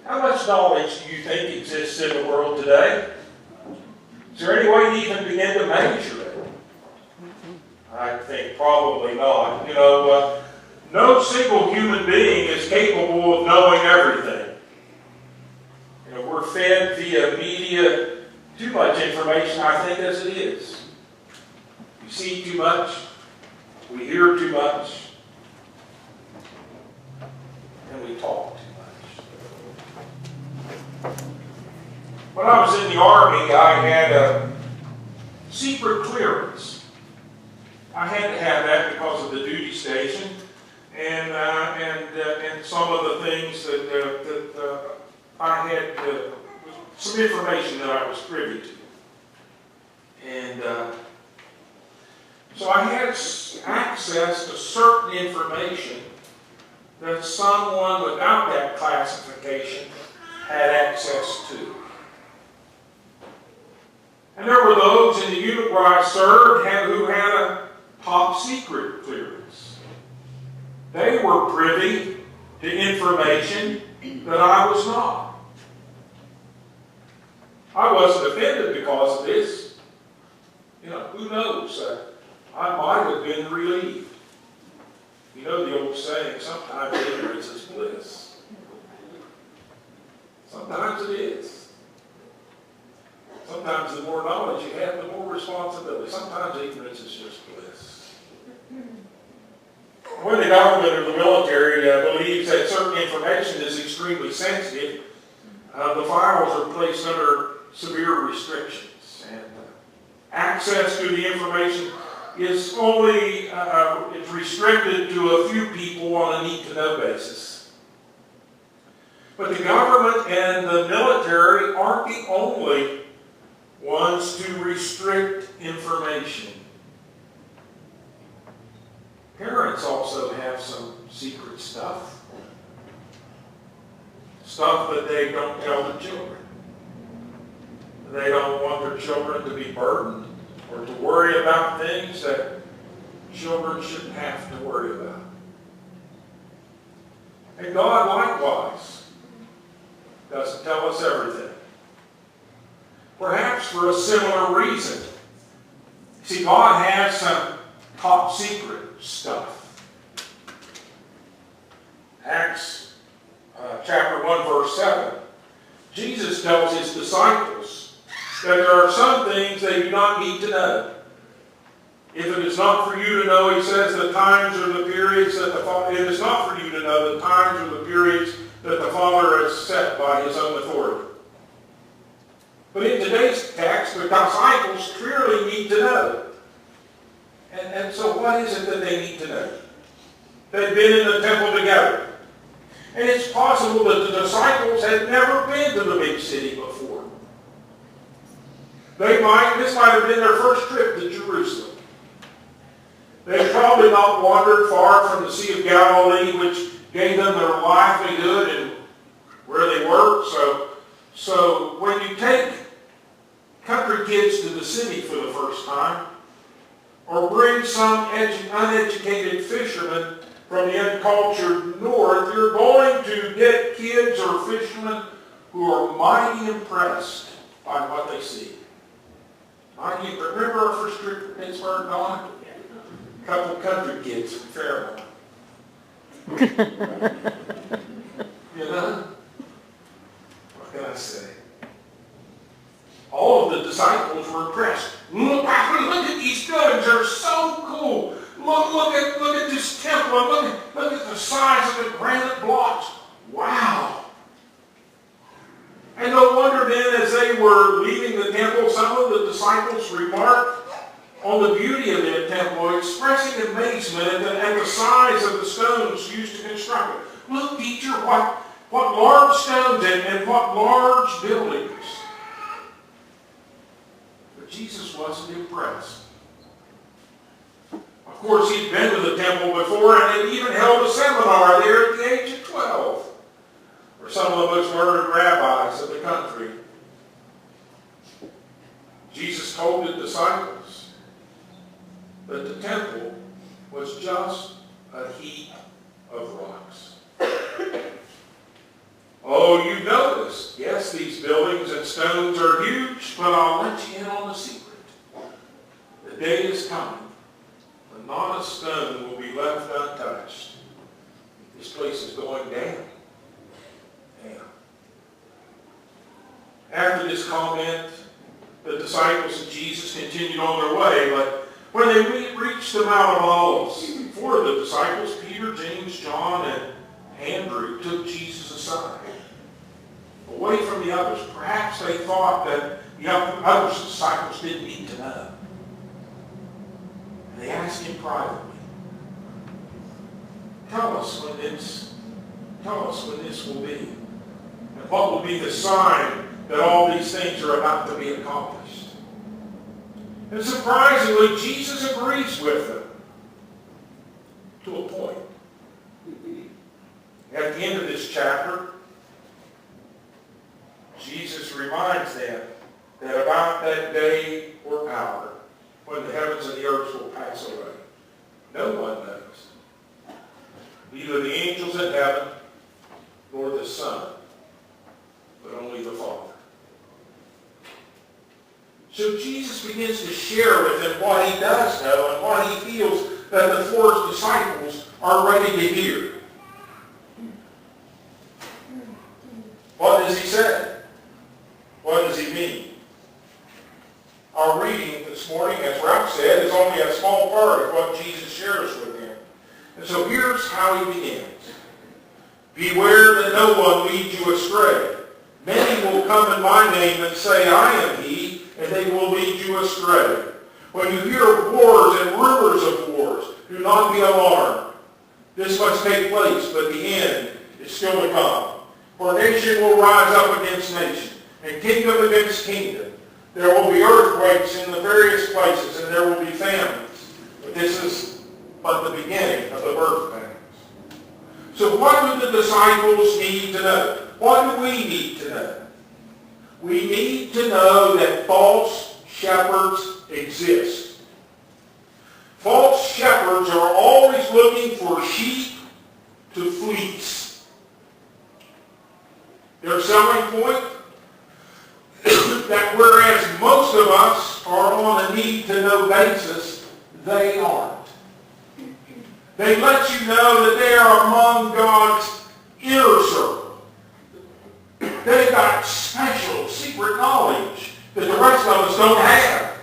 How much knowledge do you think exists in the world today? Is there any way to even begin to measure it? I think probably not. No single human being is capable of knowing everything. We're fed via media too much information, I think, as it is. We see too much. We hear too much. And we talk too much. When I was in the Army, I had a secret clearance. I had to have that because of the duty station and some of the things that I had, some information that I was privy to. And so I had access to certain information that someone without that classification had access to. And there were those in the unit where I served who had a top secret clearance. They were privy to information that I was not. I wasn't offended because of this. Who knows? I might have been relieved. You know the old saying, sometimes ignorance is bliss. Sometimes it is. Sometimes the more knowledge you have, the more responsibility. Sometimes ignorance is just bliss. When the government or the military believes that certain information is extremely sensitive, the files are placed under severe restrictions. And access to the information is only it's restricted to a few people on a need-to-know basis. But the government and the military aren't the only ones to restrict information. Parents also have some secret stuff. Stuff that they don't tell their children. They don't want their children to be burdened or to worry about things that children shouldn't have to worry about. And God likewise doesn't tell us everything. Perhaps for a similar reason. See, God has some top secret stuff. Acts chapter 1 verse 7. Jesus tells his disciples that there are some things they do not need to know. If it is not for you to know, he says, the times or the periods that it is not for you to know the times or the periods that the Father has set by his own authority. But in today's text, the disciples clearly need to know. And so what is it that they need to know? They've been in the temple together. And it's possible that the disciples had never been to the big city before. This might have been their first trip to Jerusalem. They had probably not wandered far from the Sea of Galilee, which gave them their livelihood and where they worked. So when you take country kids to the city for the first time, or bring some uneducated fishermen from the uncultured north, you're going to get kids or fishermen who are mighty impressed by what they see. Remember our first trip to Pittsburgh, Don? A couple of country kids from Fairmont. What can I say? All of the disciples were impressed. Look at these buildings. They're so cool. Look at this temple. Look at the size of the granite blocks. Wow. And no wonder then, as they were leaving the temple, some of the disciples remarked on the beauty of the temple, expressing amazement at the size of the stones used to construct it. Look, teacher, what large stones and what large buildings. But Jesus wasn't impressed. Of course, he'd been to the temple before and had even held a seminar there at the age of 12 for some of the most learned rabbis of the country. Jesus told the disciples that the temple was just a heap of rocks. Oh, you know was, yes, these buildings and stones are huge, but I'll let you in on the secret. The day is coming when not a stone will be left untouched. This place is going down. After this comment, the disciples of Jesus continued on their way, but when they reached the Mount of Olives, four of the disciples, Peter, James, John, and Andrew, took Jesus aside, away from the others. Perhaps they thought that the other disciples didn't need to know. And they asked him privately, tell us when this will be, and what will be the sign that all these things are about to be accomplished. And surprisingly, Jesus agrees with them to a point. At the end of this chapter, Jesus reminds them that about that day or hour when the heavens and the earth will pass away, no one knows. Neither the angels in heaven nor the Son, but only the Father. So Jesus begins to share with them what he does know and what he feels that the four disciples are ready to hear. What does he say? What does he mean? Our reading this morning, as Ralph said, is only a small part of what Jesus shares with them. And so here's how he begins. Beware that no one leads you astray. Many will come in my name and say, I am he, and they will lead you astray. When you hear of wars and rumors of wars, do not be alarmed. This must take place, but the end is still to come. For nation will rise up against nation, and kingdom against kingdom. There will be earthquakes in the various places, and there will be famines. But this is but the beginning of the birth pangs. So what do the disciples need to know? What do we need to know? We need to know that false shepherds exist. False shepherds are always looking for sheep to fleece. Their selling point? That whereas most of us are on a need-to-know basis, they aren't. They let you know that they are among God's inner circle. They've got special, secret knowledge that the rest of us don't have.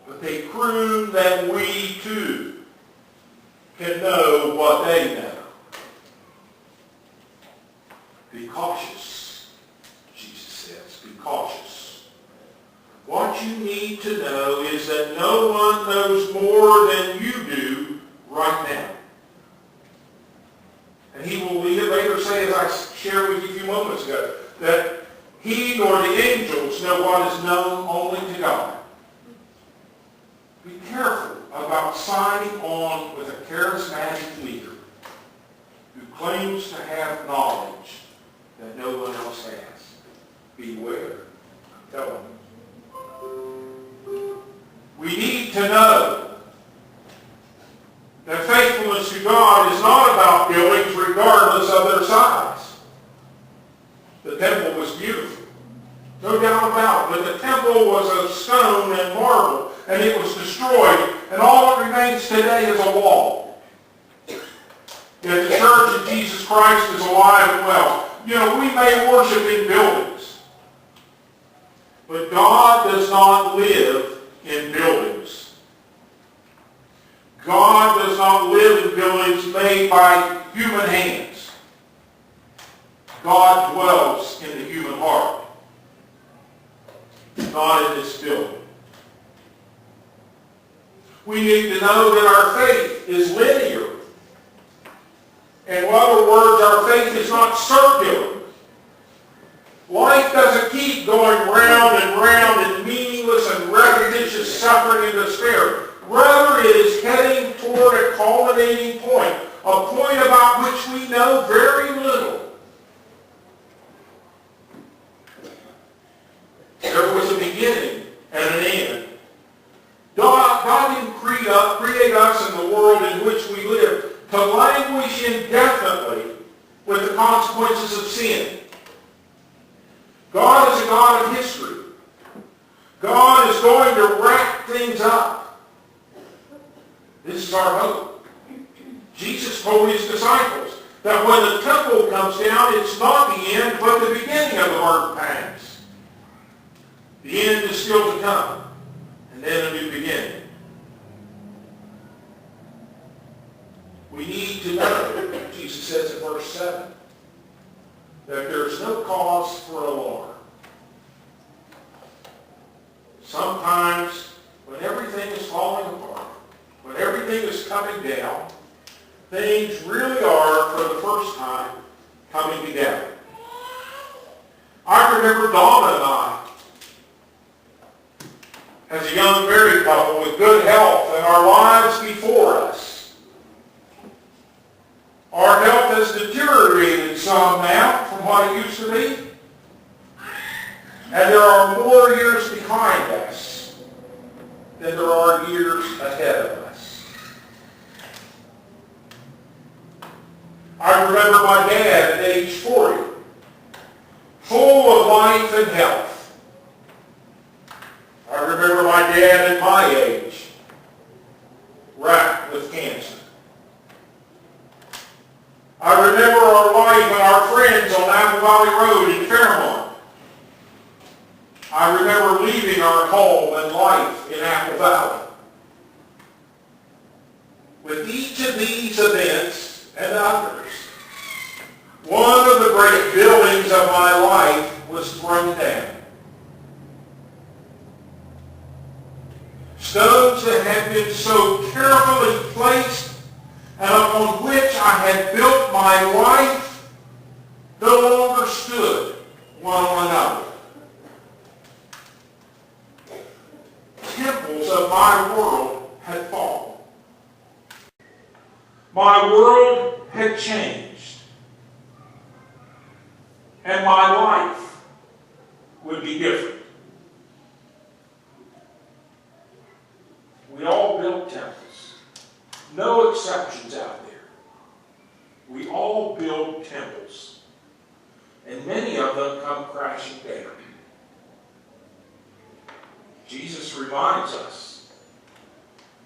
But they prove that we, too, can know what they know. Be cautious, Jesus says. Be cautious. What you need to know is that no one knows more than you do right now. And he will later say, as I shared with you a few moments ago, that he nor the angels know what is known only to God. Be careful about signing on with a charismatic leader who claims to have knowledge that no one else has. Beware. Tell them. We need to know that faithfulness to God is not about buildings regardless of their size. The temple was beautiful. No doubt about it. But the temple was of stone and marble, and it was destroyed, and all that remains today is a wall. Yet the church of Jesus Christ is alive and well. You know, we may worship in buildings, but God does not live in buildings. God does not live in buildings made by human hands. God dwells in the human heart, not in this building. We need to know that our faith is linear. In other words, our faith is not circular. Life doesn't keep going round and round in meaningless and repetitious suffering and despair. Rather, it is heading toward a culminating point, a point about which we know very little. There was a beginning and an end. God didn't create us in the world in which we live to languish indefinitely with the consequences of sin. God is a God of history. God is going to wrap things up. This is our hope. Jesus told his disciples that when the temple comes down, it's not the end, but the beginning of the birth pangs. The end is still to come, and then a new beginning. We need to know, Jesus says in verse 7, that there's no cause for alarm. Sometimes, when everything is falling apart, when everything is coming down, things really are, for the first time, coming together. I remember Donna and I, as a young married couple with good health and our lives before us. Our health has deteriorated some now from what it used to be. And there are more years behind us than there are years ahead of us. I remember my dad at age 40, full of life and health. I remember my dad at my age, racked with cancer. I remember our life and our friends on Apple Valley Road in Fairmont. I remember leaving our home and life in Apple Valley. With each of these events and others, one of the great buildings of my life was thrown down. Stones that had been so carefully placed and upon which I had built my life no longer stood one on another. Temples of my world had fallen. My world had changed. And my life would be different. We all build temples. No exceptions out there. We all build temples. And many of them come crashing down. Jesus reminds us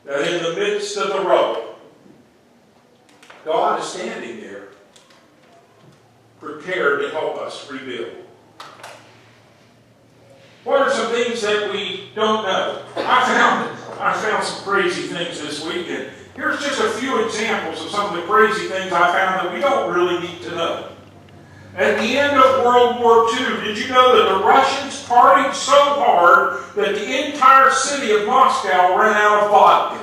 that in the midst of the rubble, God is standing there, prepared to help us rebuild. What are some things that we don't know? I found some crazy things this week, and here's just a few examples of some of the crazy things I found that we don't really need to know. At the end of World War II, did you know that the Russians partied so hard that the entire city of Moscow ran out of vodka?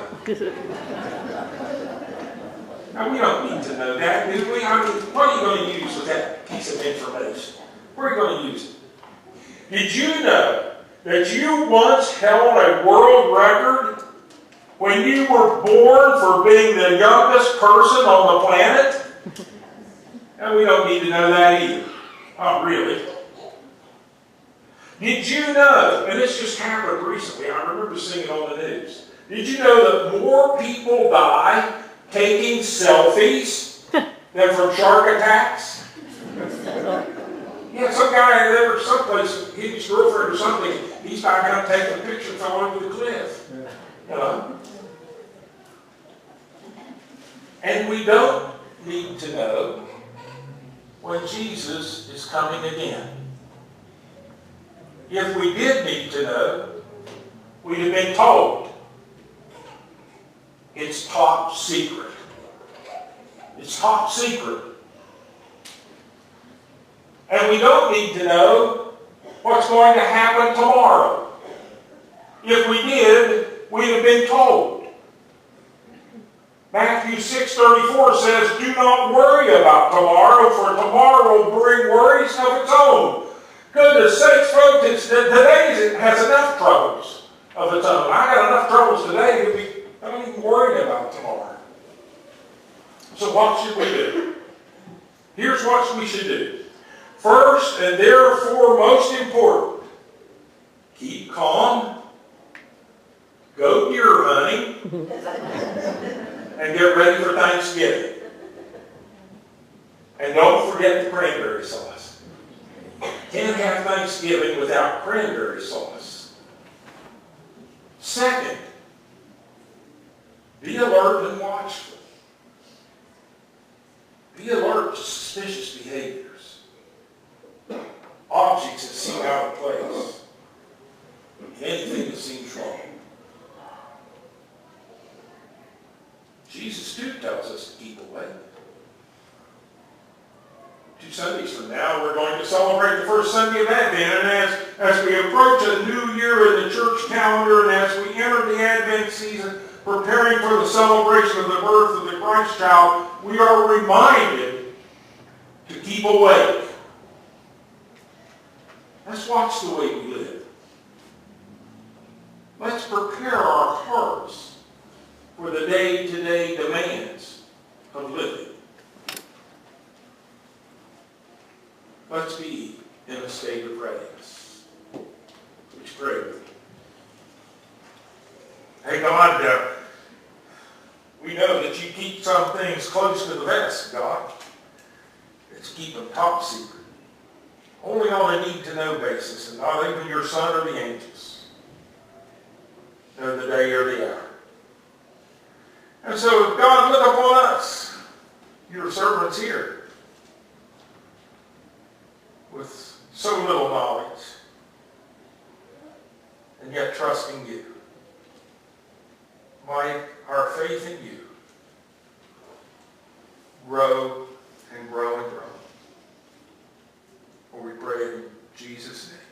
Now, we don't need to know that, do we? I mean, what are you going to use with that piece of information? Where are you going to use it? Did you know that you once held a world record when you were born for being the youngest person on the planet? And we don't need to know that either. Not really. Did you know, and this just happened recently, I remember seeing it on the news. Did you know that more people die taking selfies than from shark attacks? Yeah, some guy there was someplace, his girlfriend or something, he's backing up taking a picture, fell over the cliff. You know? And we don't need to know when Jesus is coming again. If we did need to know, we'd have been told. It's top secret. It's top secret. And we don't need to know what's going to happen tomorrow. If we did, we'd have been told. Matthew 6:34 says, "Do not worry about tomorrow, for tomorrow will bring worries of its own." Goodness sakes, folks, today has enough troubles of its own. I got enough troubles today that I'm even worried about tomorrow. So what should we do? Here's what we should do. First, and therefore most important, keep calm, go deer hunting, and get ready for Thanksgiving. And don't forget the cranberry sauce. Can't have Thanksgiving without cranberry sauce. Second, be alert and watchful. Be alert to suspicious behaviors. Objects that seem out of place. Anything that seems wrong. Jesus too tells us to keep awake. 2 Sundays from now, we're going to celebrate the first Sunday of Advent. And as we approach a new year in the church calendar, and as we enter the Advent season, preparing for the celebration of the birth of the Christ child, we are reminded to keep awake. Let's watch the way we live. Let's prepare our hearts for the day-to-day demands of living. Let's be in a state of readiness. Let's pray with me. Hey God, we know that you keep some things close to the vest, God. Let's keep them top secret. Only on a need-to-know basis, and not even your son or the angels know the day or the hour. And so, God, look upon us, your servants here, with so little knowledge, and yet trusting you. Might our faith in you grow and grow and grow. For we pray in Jesus' name.